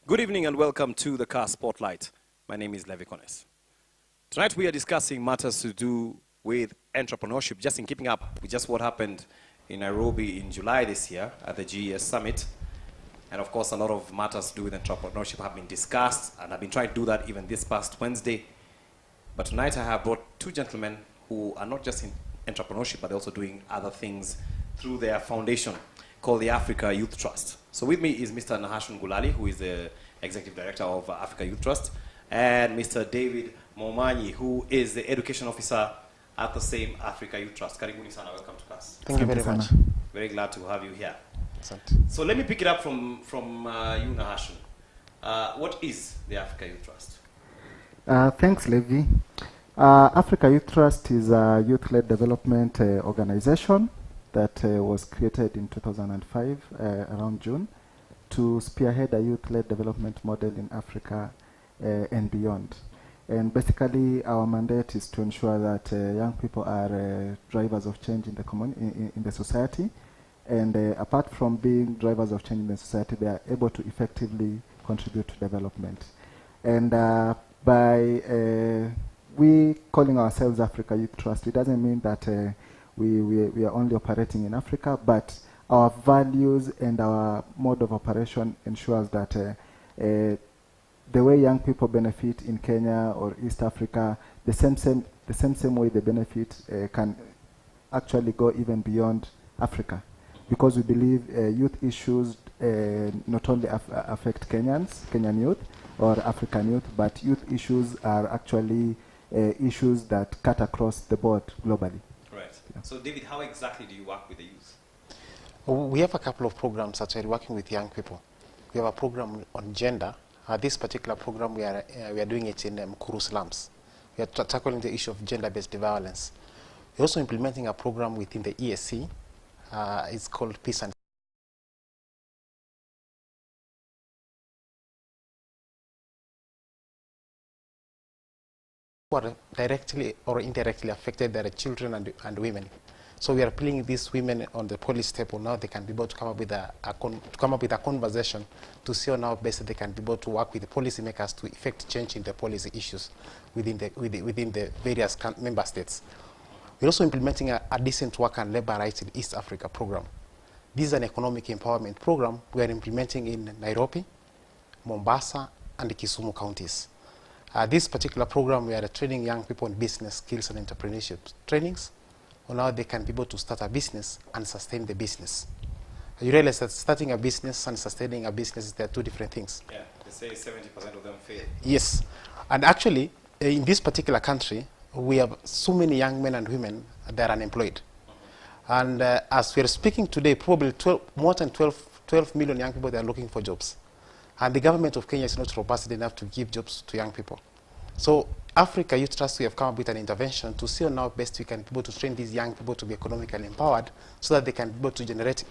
Good evening and welcome to the Kass Spotlight. My name is Levi Kones. Tonight we are discussing matters to do with entrepreneurship, just in keeping up with just what happened in Nairobi in July this year at the GES Summit. And of course, a lot of matters to do with entrepreneurship have been discussed, and I've been trying to do that even this past Wednesday. But tonight I have brought two gentlemen who are not just in entrepreneurship, but they're also doing other things through their foundation called the Africa Youth Trust. So with me is Mr. Nahashon, who is the Executive Director of Africa Youth Trust, and Mr. David Momanyi, who is the Education Officer at the same Africa Youth Trust. Karibuni sana, welcome to Kass. Thank you very much. Very glad to have you here. Excellent. So let me pick it up from you, Nahashon. What is the Africa Youth Trust? Thanks, Levi. Africa Youth Trust is a youth-led development organization that was created in 2005, around June, to spearhead a youth-led development model in Africa and beyond. And basically, our mandate is to ensure that young people are drivers of change in the in the society. And apart from being drivers of change in the society, they are able to effectively contribute to development. And by we calling ourselves Africa Youth Trust, it doesn't mean that we are only operating in Africa, but our values and our mode of operation ensures that the way young people benefit in Kenya or East Africa, the same way they benefit can actually go even beyond Africa, because we believe youth issues not only affect Kenyan youth or African youth, but youth issues are actually issues that cut across the board globally. Right. Yeah. So David, how exactly do you work with the youth? We have a couple of programs actually working with young people. We have a program on gender. This particular program we are doing it in Mukuru slums. We are tackling the issue of gender-based violence. We're also implementing a program within the ESC. It's called Peace and who are directly or indirectly affected, there are children and women. So we are putting these women on the policy table now. They can be able to come up with a conversation to see on how best they can be able to work with the policymakers to effect change in the policy issues within the various member states. We're also implementing a decent work and labor rights in East Africa program. This is an economic empowerment program we are implementing in Nairobi, Mombasa, and the Kisumu counties. This particular program, we are training young people in business skills and entrepreneurship trainings on how they can be able to start a business and sustain the business. You realize that starting a business and sustaining a business, they are two different things. Yeah, they say 70% of them fail. Yes, and actually, in this particular country, we have so many young men and women that are unemployed. And as we are speaking today, probably more than 12 million young people that are looking for jobs. And the government of Kenya is not robust enough to give jobs to young people. So Africa Youth Trust, we have come up with an intervention to see on how best we can be able to train these young people to be economically empowered so that they can be able to generate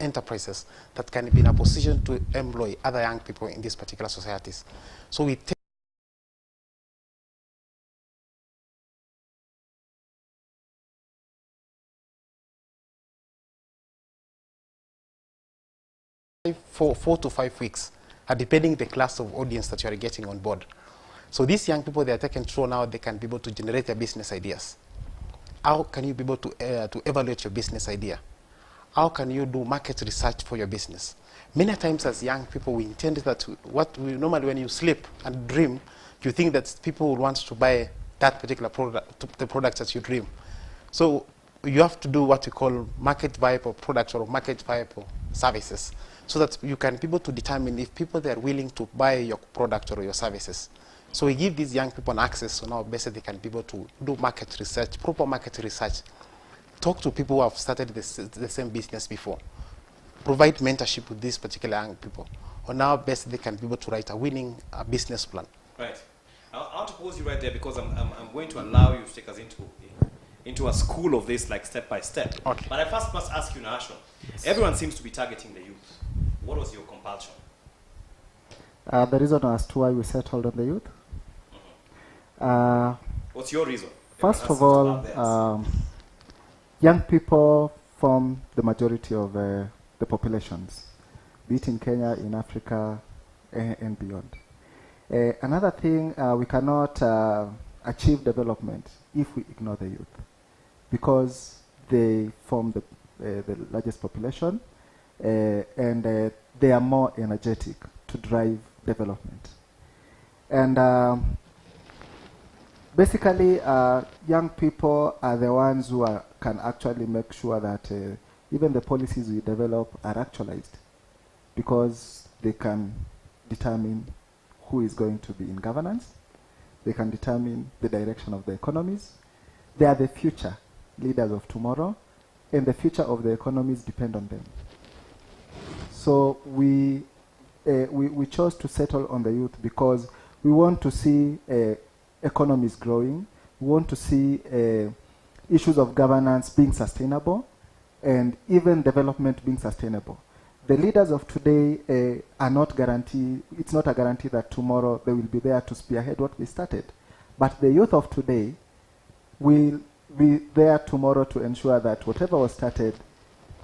enterprises that can be in a position to employ other young people in these particular societies. So we take four to 5 weeks, depending the class of audience that you are getting on board. So these young people, they are taken through now, they can be able to generate their business ideas. How can you be able to evaluate your business idea? How can you do market research for your business? Many times as young people, we intend that normally when you sleep and dream, you think that people will want to buy that particular product, the products that you dream. So you have to do what you call market viable products or market viable services, so that you can be able to determine if people they are willing to buy your product or your services. So we give these young people an access, so now basically they can be able to do market research, proper market research, talk to people who have started the same business before, provide mentorship with these particular young people, or now basically they can be able to write a winning business plan. Right. I want to pause you right there because I'm going to allow you to take us into a school of this, like step by step. Okay. But I first must ask you, Nahashon, everyone seems to be targeting the youth. What was your compulsion? The reason as to why we settled on the youth? What's your reason? First of all, young people form the majority of the populations, be it in Kenya, in Africa, and beyond. Another thing, we cannot achieve development if we ignore the youth, because they form the largest population, and they are more energetic to drive development. And basically, young people are the ones who can actually make sure that even the policies we develop are actualized, because they can determine who is going to be in governance. They can determine the direction of the economies. They are the future leaders of tomorrow, and the future of the economies depend on them. So we chose to settle on the youth because we want to see economies growing. We want to see issues of governance being sustainable, and even development being sustainable. The leaders of today are not guaranteed. It's not a guarantee that tomorrow they will be there to spearhead what we started. But the youth of today will be there tomorrow to ensure that whatever was started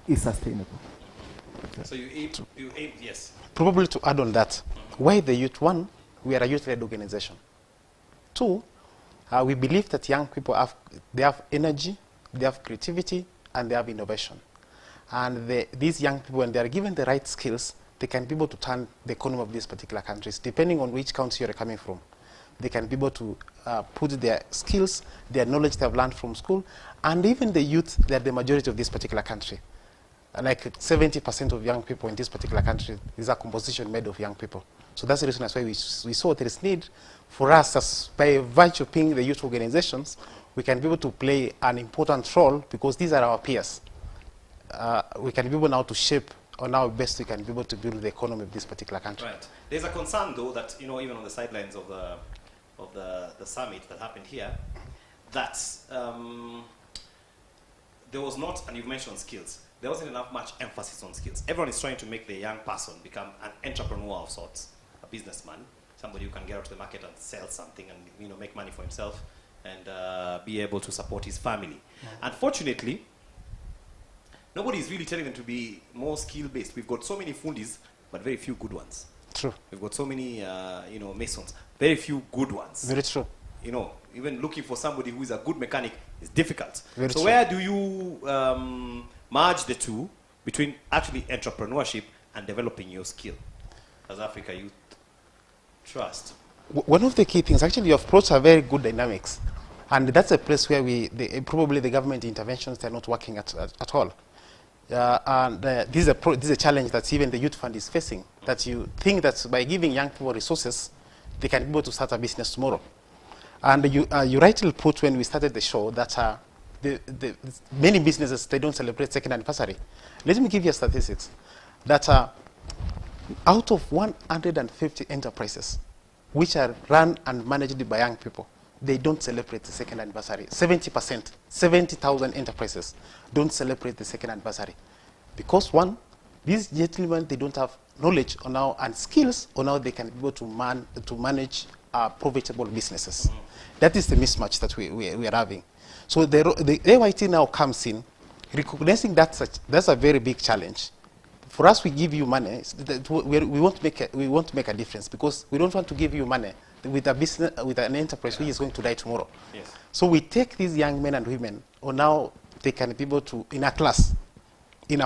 is sustainable. So you aim, yes. Probably to add on that, why the youth? One, we are a youth-led organization. Two, we believe that young people have energy, they have creativity, and they have innovation. And these young people, when they are given the right skills, they can be able to turn the economy of these particular countries, depending on which country you're coming from. They can be able to put their skills, their knowledge they have learned from school, and even the youth, they're the majority of this particular country. Like 70% of young people in this particular country is a composition made of young people. So that's the reason why we saw there is need for us, as by virtue of being the youth organizations, we can be able to play an important role because these are our peers. We can be able now to shape on how best we can be able to build the economy of this particular country. Right. There's a concern, though, that even on the sidelines of the summit that happened here, that there was not, and you've mentioned skills, there wasn't much emphasis on skills. Everyone is trying to make the young person become an entrepreneur of sorts, a businessman, somebody who can get out to the market and sell something and make money for himself and be able to support his family. Unfortunately, nobody is really telling them to be more skill-based. We've got so many fundis, but very few good ones. True. We've got so many, masons, very few good ones. Very true. Even looking for somebody who is a good mechanic is difficult. Very so true. Where do you merge the two between actually entrepreneurship and developing your skill as Africa Youth Trust? One of the key things, actually, you have approached a very good dynamics. And that's a place where probably the government interventions are not working at all. This is a challenge that even the Youth Fund is facing, that you think that by giving young people resources, they can be able to start a business tomorrow. And you rightly put when we started the show that many businesses, they don't celebrate second anniversary. Let me give you statistics. That out of 150 enterprises, which are run and managed by young people, they don't celebrate the second anniversary. 70%, 70,000 enterprises don't celebrate the second anniversary. Because one, these gentlemen, they don't have knowledge on how and skills on how they can be able to manage profitable businesses. That is the mismatch that we are having. So the AYT now comes in, recognizing that's a very big challenge. For us, we give you money. We want to make a difference because we don't want to give you money with a business, with an enterprise which is going to die tomorrow. Yes. So we take these young men and women, or now they can be able to, in a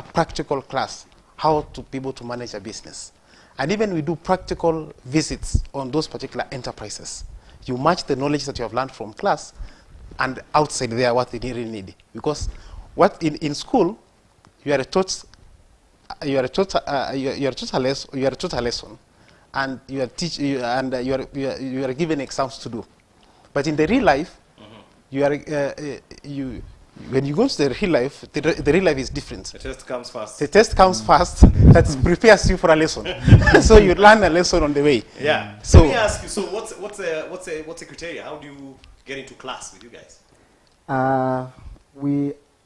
practical class, how to be able to manage a business. And even we do practical visits on those particular enterprises. You match the knowledge that you have learned from class and outside there what they really need. Because what in school, you are taught a lesson, and you are given exams to do. But in the real life, when you go to the real life, the real life is different. The test comes fast. The test comes fast. That prepares you for a lesson. So you learn a lesson on the way. Yeah. So let me ask you. So what's the criteria? How do you get into class with you guys?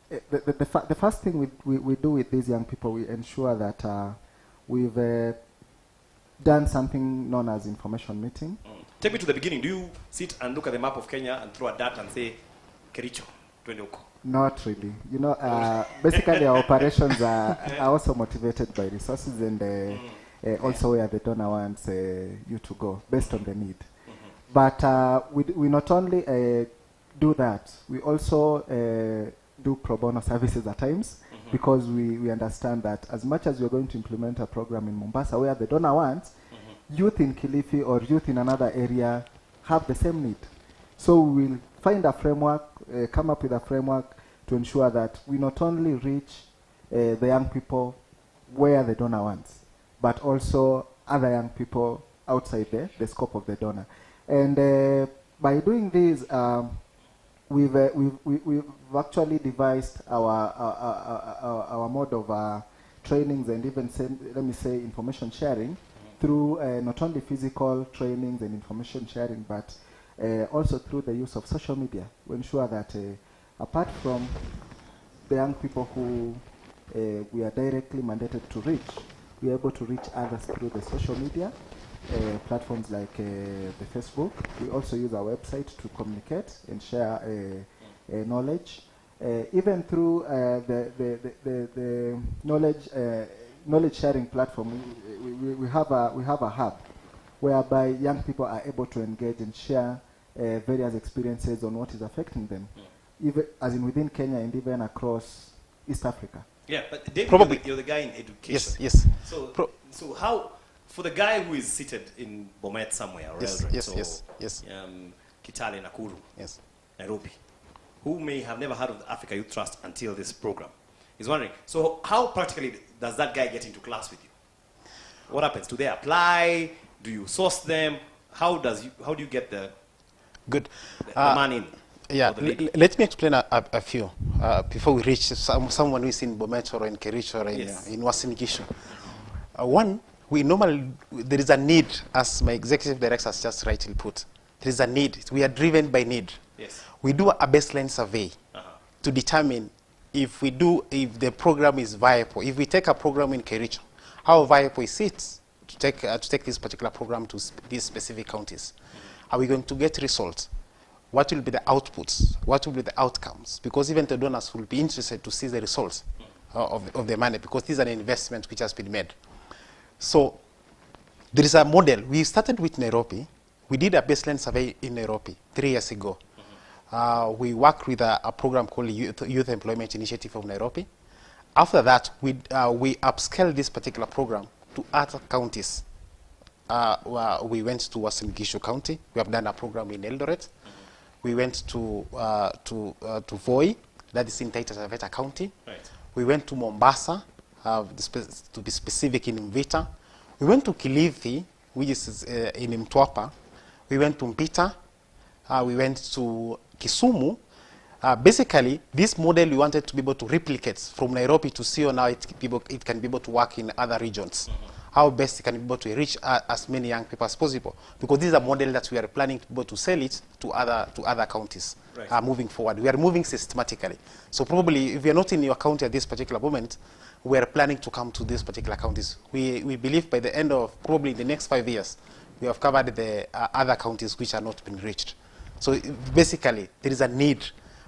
The first thing we do with these young people, we ensure that we've done something known as information meeting. Take me to the beginning. Do you sit and look at the map of Kenya and throw a dart and say, Kericho, twende huko? Not really. Basically our operations are also motivated by resources, and also where the donor wants you to go, based on the need. But we not only do that, we also do pro bono services at times, because we understand that as much as we're going to implement a program in Mombasa where the donor wants, youth in Kilifi or youth in another area have the same need. So we'll find a framework, come up with a framework to ensure that we not only reach the young people where the donor wants, but also other young people outside the scope of the donor. And by doing this, we've actually devised our mode of trainings and even, let me say, information sharing through not only physical trainings and information sharing, but also through the use of social media. We ensure that apart from the young people who we are directly mandated to reach, we are able to reach others through the social media platforms like the Facebook. We also use our website to communicate and share knowledge. Even through the knowledge sharing platform, we have a hub whereby young people are able to engage and share various experiences on what is affecting them, even as in within Kenya and even across East Africa. Yeah, but David, Probably. you're the guy in education. Yes, yes. So how, for the guy who is seated in Bomet somewhere, or Yes, Eldoret, yes, or yes, yes. Kitale, Nakuru, Yes. Nairobi, who may have never heard of the Africa Youth Trust until this program, is wondering, so how practically does that guy get into class with you? What happens? Do they apply? Do you source them? How do you get the man in? Yeah, let me explain a few before we reach someone who is in Bomet or in Kericho or in Uasin Gishu. One, there is a need, as my executive director has just rightly put. There is a need. We are driven by need. Yes. We do a baseline survey to determine if the program is viable. If we take a program in Kericho, how viable is it to take this particular program to these specific counties? Are we going to get results? What will be the outputs? What will be the outcomes? Because even the donors will be interested to see the results of the money, because this is an investment which has been made. So there is a model. We started with Nairobi. We did a baseline survey in Nairobi 3 years ago. We worked with a program called Youth Employment Initiative of Nairobi. After that, we upscaled this particular program to other counties. We went to Uasin Gishu County. We have done a program in Eldoret. We went to Voi, that is in Taita Taveta County. Right. We went to Mombasa, to be specific, in Mvita. We went to Kilifi, which is in Mtwapa. We went to Mpita. We went to Kisumu. Basically, this model we wanted to be able to replicate from Nairobi to see how it can be able to work in other regions. How best it can be able to reach as many young people as possible. Because this is a model that we are planning to be able to sell it to other counties moving forward. We are moving systematically. So probably, if we are not in your county at this particular moment, we are planning to come to these particular counties. We believe by the end of probably the next 5 years, we have covered the other counties which are not being reached. So basically, there is a need.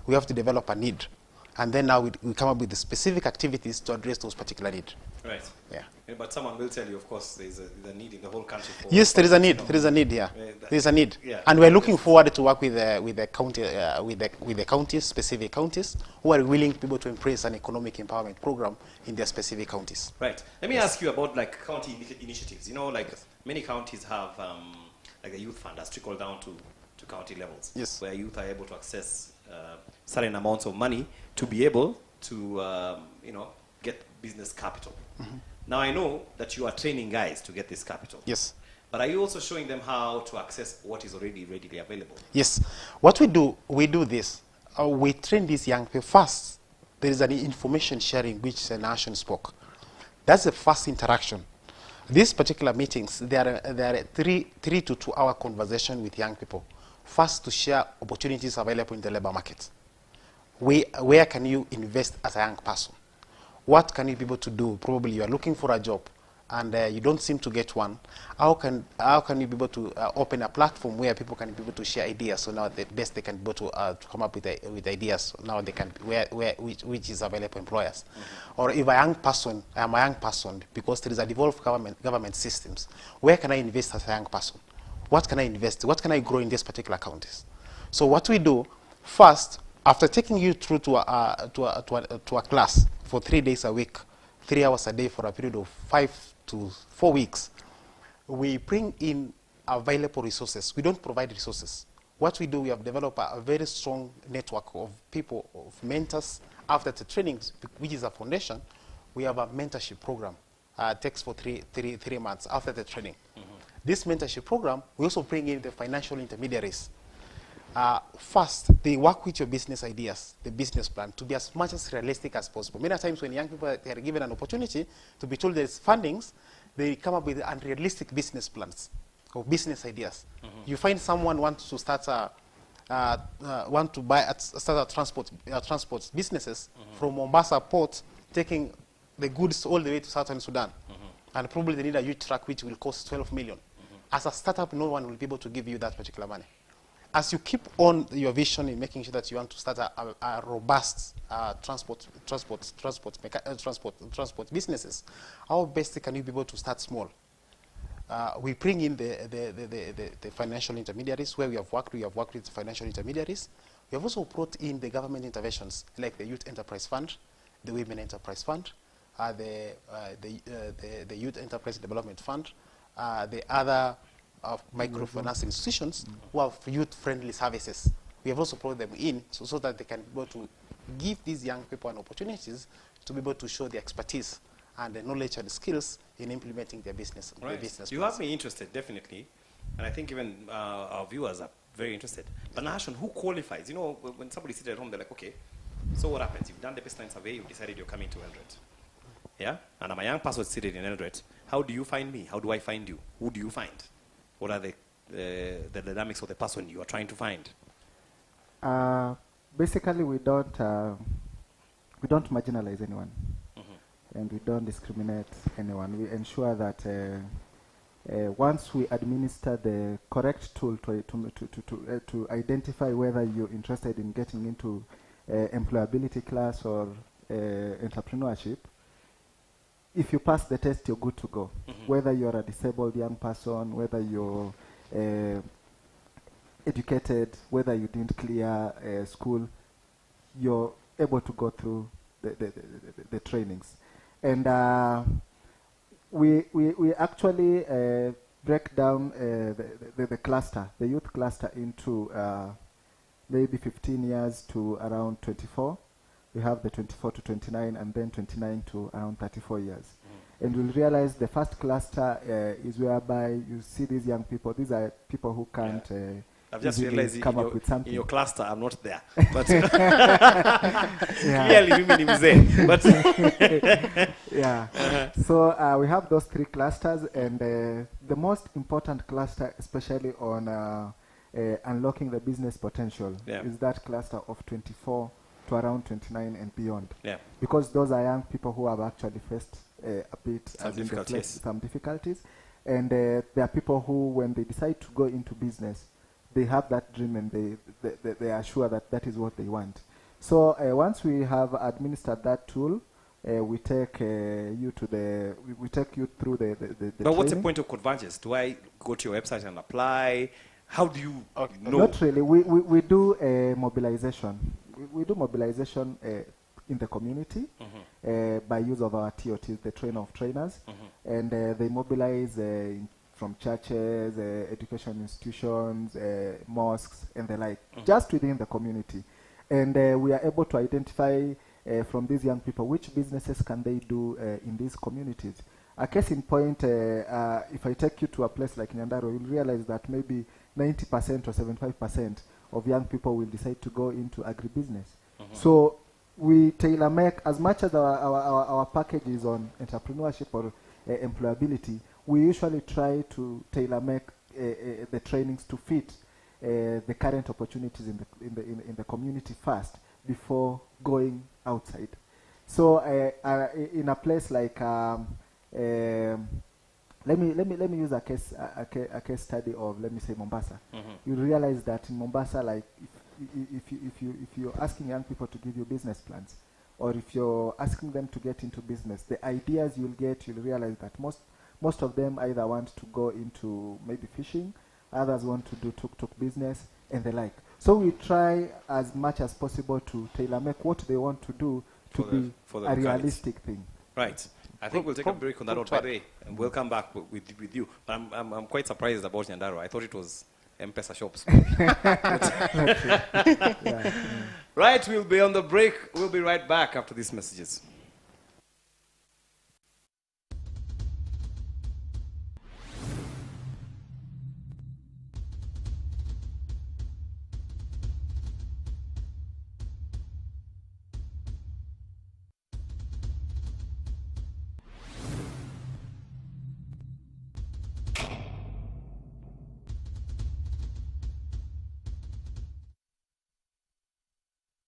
We have to develop a need. And then now we come up with the specific activities to address those particular needs. Right. Yeah. But someone will tell you, of course, there's a need in the whole country. Yes, there is a need. There is a need. Yeah, there is a need. Yeah. And we're looking forward to work with the county, with the counties, specific counties, who are willing to be able to embrace an economic empowerment program in their specific counties. Right. Let me ask you about like county initiatives. You know, like many counties have like a youth fund that's trickled down to county levels. Yes. Where youth are able to access certain amounts of money to be able to get business capital. Now I know that you are training guys to get this capital. Yes. But are you also showing them how to access what is already readily available? Yes. What we do this. We train these young people first. There is an information sharing which Nahashon spoke. That's the first interaction. These particular meetings, there are 3 to 2 hour conversation with young people. First, to share opportunities available in the labor market. Where can you invest as a young person? What can you be able to do? Probably you are looking for a job. and you don't seem to get one, how can you be able to open a platform where people can be able to share ideas? So now the best they can be able to come up with ideas. Now they can which is available employers. Or if I am a young person, because there is a devolved government systems. Where can I invest as a young person? What can I invest? What can I grow in these particular counties? So what we do first, after taking you through to a class for 3 days a week, 3 hours a day for a period of 5 to 4 weeks, we bring in available resources. We don't provide resources. What we do, we have developed a very strong network of people, of mentors. After the trainings, which is a foundation, we have a mentorship program. Takes for three months after the training. This mentorship program, we also bring in the financial intermediaries. First, they work with your business ideas, the business plan, to be as much as realistic as possible. Many times when young people are given an opportunity to be told there's fundings, they come up with unrealistic business plans or business ideas. You find someone wants to start start transport businesses from Mombasa port, taking the goods all the way to southern Sudan. And probably they need a huge truck which will cost 12 million. As a startup, no one will be able to give you that particular money. As you keep on your vision in making sure that you want to start a robust transport businesses, how best can you be able to start small? We bring in the financial intermediaries where we have worked with the financial intermediaries. We have also brought in the government interventions like the Youth Enterprise Fund, the Women Enterprise Fund, the Youth Enterprise Development Fund, the other microfinance institutions who have youth-friendly services. We have also brought them in so that they can be able to give these young people an opportunities to be able to show their expertise and the knowledge and skills in implementing their business. Right. Their business You plans. have me interested, definitely, and I think even our viewers are very interested. But Nahashon, who qualifies? You know, when somebody sits at home, they're like, okay, so what happens? You've done the baseline survey, you've decided you're coming to Eldoret. Yeah? And I'm a young person seated in Eldoret. How do you find me? How do I find you? Who do you find? What are the dynamics of the person you are trying to find? Basically, we don't marginalize anyone, and we don't discriminate anyone. We ensure that once we administer the correct tool to identify whether you're interested in getting into employability class or entrepreneurship, if you pass the test, you're good to go. Whether you're a disabled young person, whether you're educated, whether you didn't clear school, you're able to go through the trainings. And we actually break down the cluster, the youth cluster, into maybe 15 years to around 24. We have the 24 to 29 and then 29 to around 34 years. And you'll realize the first cluster is whereby you see these young people. These are people who can't I've just realized come up with something. In your cluster, I'm not there. But clearly, women is there. But yeah. So we have those three clusters, and the most important cluster, especially on unlocking the business potential, is that cluster of 24 to around 29 and beyond. Yeah. Because those are young people who have actually faced a bit some difficulties. And there are people who, when they decide to go into business, they have that dream and they are sure that that is what they want. So once we have administered that tool, we take you to we take you through the But training. What's the point of convergence? Do I go to your website and apply? How do you know? Not really. We do mobilization. We do mobilization in the community by use of our TOTs, the trainer of trainers, and they mobilize from churches, education institutions, mosques, and the like, just within the community. And we are able to identify from these young people which businesses can they do in these communities. A case in point, if I take you to a place like Nyandaro, you'll realize that maybe 90% or 75% of young people will decide to go into agribusiness. So we tailor-make, as much as our package is on entrepreneurship or employability, we usually try to tailor-make the trainings to fit the current opportunities in the community first before going outside. So in a place like Let me use a case study of, let me say, Mombasa. You realize that in Mombasa, like if you're asking young people to give you business plans, or if you're asking them to get into business, the ideas you'll realize that most of them either want to go into maybe fishing, others want to do tuk-tuk business, and the like. So we try as much as possible to tailor-make what they want to do to be a realistic thing. Right. I think we'll take a break on that note, by the way, and we'll come back with you. But I'm quite surprised about Nyandarua. I thought it was M-Pesa shops. Right, we'll be on the break. We'll be right back after these messages.